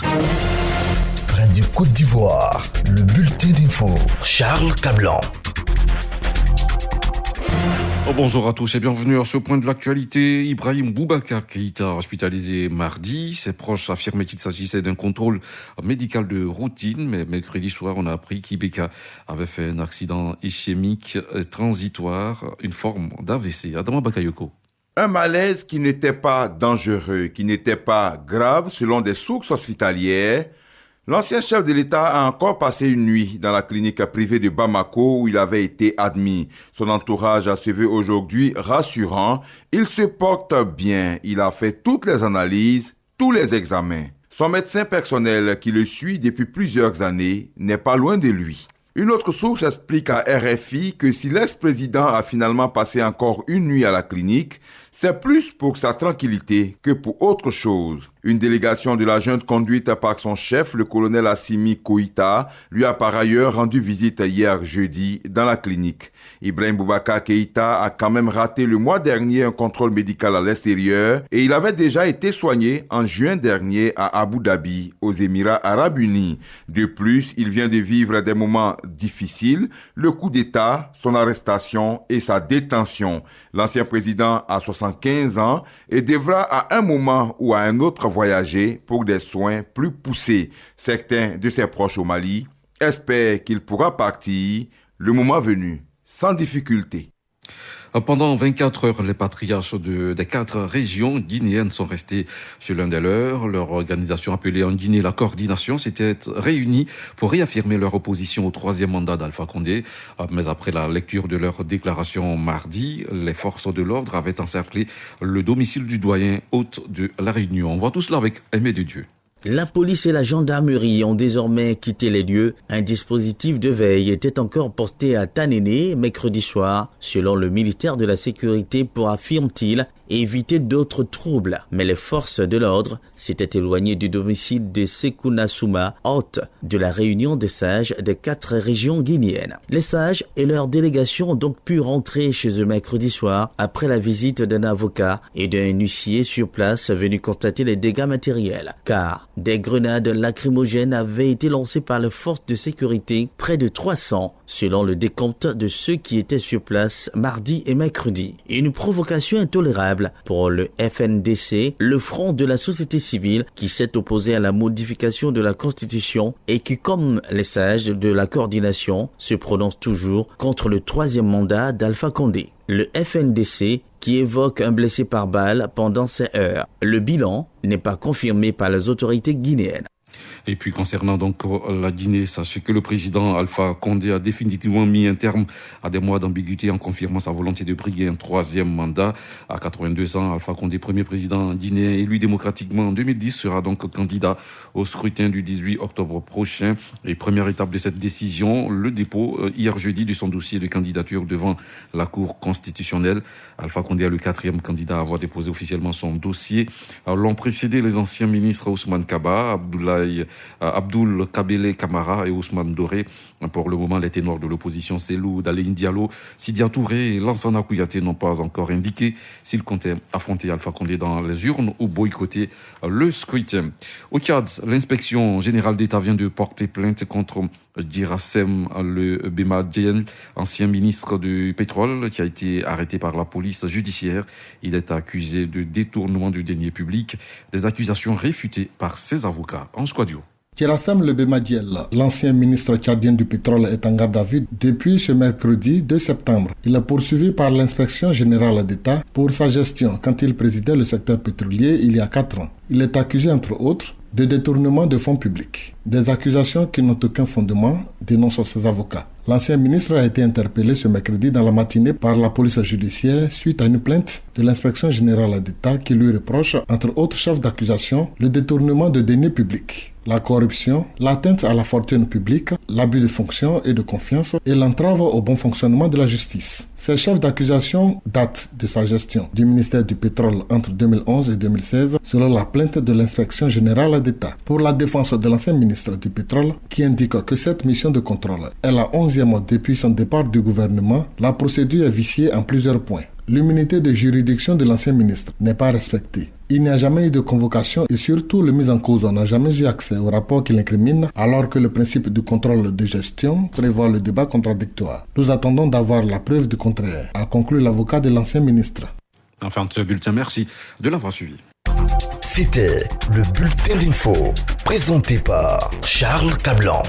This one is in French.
d'Ivoire. Radio Côte d'Ivoire, le bulletin d'info. Charles Cablan. Bonjour à tous et bienvenue à ce point de l'actualité. Ibrahim Boubacar Keïta, hospitalisé mardi. Ses proches affirmaient qu'il s'agissait d'un contrôle médical de routine, mais mercredi soir, on a appris qu'Ibeka avait fait un accident ischémique transitoire, une forme d'AVC. Adama Bakayoko. Un malaise qui n'était pas dangereux, qui n'était pas grave selon des sources hospitalières. L'ancien chef de l'État a encore passé une nuit dans la clinique privée de Bamako où il avait été admis. Son entourage a se vu aujourd'hui rassurant. Il se porte bien. Il a fait toutes les analyses, tous les examens. Son médecin personnel qui le suit depuis plusieurs années n'est pas loin de lui. Une autre source explique à RFI que si l'ex-président a finalement passé encore une nuit à la clinique, c'est plus pour sa tranquillité que pour autre chose. Une délégation de la junte conduite par son chef, le colonel Assimi Koïta, lui a par ailleurs rendu visite hier jeudi dans la clinique. Ibrahim Boubacar Keïta a quand même raté le mois dernier un contrôle médical à l'extérieur et il avait déjà été soigné en juin dernier à Abu Dhabi, aux Émirats Arabes Unis. De plus, il vient de vivre des moments difficiles, le coup d'État, son arrestation et sa détention. L'ancien président a 75 ans et devra à un moment ou à un autre voyager pour des soins plus poussés. Certains de ses proches au Mali espèrent qu'il pourra partir le moment venu, sans difficulté. Pendant 24 heures, les patriarches des 4 régions guinéennes sont restés chez l'un des leurs. Leur organisation appelée en Guinée la coordination s'était réunie pour réaffirmer leur opposition au 3e mandat d'Alpha Condé. Mais après la lecture de leur déclaration mardi, les forces de l'ordre avaient encerclé le domicile du doyen hôte de la Réunion. On voit tout cela avec Aimé de Dieu. La police et la gendarmerie ont désormais quitté les lieux. Un dispositif de veille était encore posté à Tanéné mercredi soir, selon le ministère de la Sécurité pour, affirme-t-il, éviter d'autres troubles. Mais les forces de l'ordre s'étaient éloignées du domicile de Sekouna Souma, hôte de la réunion des sages des 4 régions guinéennes. Les sages et leur délégation ont donc pu rentrer chez eux mercredi soir après la visite d'un avocat et d'un huissier sur place venu constater les dégâts matériels. Car des grenades lacrymogènes avaient été lancées par les forces de sécurité, près de 300, selon le décompte de ceux qui étaient sur place mardi et mercredi. Une provocation intolérable pour le FNDC, le front de la société civile qui s'est opposé à la modification de la Constitution et qui, comme les sages de la coordination, se prononce toujours contre le 3e mandat d'Alpha Condé. Le FNDC qui évoque un blessé par balle pendant ces heures. Le bilan n'est pas confirmé par les autorités guinéennes. Et puis concernant donc la Guinée, sachez que le président Alpha Condé a définitivement mis un terme à des mois d'ambiguïté en confirmant sa volonté de briguer un 3e mandat. À 82 ans, Alpha Condé, premier président guinéen élu démocratiquement en 2010, sera donc candidat au scrutin du 18 octobre prochain. Et première étape de cette décision, le dépôt hier jeudi de son dossier de candidature devant la Cour constitutionnelle. Alpha Condé est le 4e candidat à avoir déposé officiellement son dossier. L'ont précédé les anciens ministres Ousmane Kaba, Abdoul Kabele Kamara et Ousmane Doré. Pour le moment, les ténors de l'opposition, Selou Dalein Diallo, Sidia Touré et Lansana Kouyaté n'ont pas encore indiqué s'ils comptaient affronter Alpha Condé dans les urnes ou boycotter le scrutin. Au Tchad, l'inspection générale d'État vient de porter plainte contre Djirassem Le Bemadjel, ancien ministre du pétrole, qui a été arrêté par la police judiciaire. Il est accusé de détournement de deniers publics, des accusations réfutées par ses avocats. Ange Kouadio. Djirassem Le Bemadjel, l'ancien ministre tchadien du pétrole, est en garde à vue depuis ce mercredi 2 septembre. Il est poursuivi par l'inspection générale d'État pour sa gestion quand il présidait le secteur pétrolier il y a 4 ans. Il est accusé entre autres de détournement de fonds publics. Des accusations qui n'ont aucun fondement, dénoncent ses avocats. L'ancien ministre a été interpellé ce mercredi dans la matinée par la police judiciaire suite à une plainte de l'inspection générale d'État qui lui reproche, entre autres chefs d'accusation, le détournement de deniers publics, la corruption, l'atteinte à la fortune publique, l'abus de fonction et de confiance et l'entrave au bon fonctionnement de la justice. Ces chefs d'accusation datent de sa gestion du ministère du pétrole entre 2011 et 2016 selon la plainte de l'inspection générale d'État. Pour la défense de l'ancien ministre du pétrole qui indique que cette mission de contrôle est la 11e depuis son départ du gouvernement, la procédure est viciée en plusieurs points. L'immunité de juridiction de l'ancien ministre n'est pas respectée. Il n'y a jamais eu de convocation et surtout le mis en cause n'a jamais eu accès au rapport qui l'incrimine alors que le principe du contrôle de gestion prévoit le débat contradictoire. Nous attendons d'avoir la preuve du contraire, a conclu l'avocat de l'ancien ministre. Enfin, de ce bulletin, merci de l'avoir suivi. C'était le bulletin d'info présenté par Charles Cablan.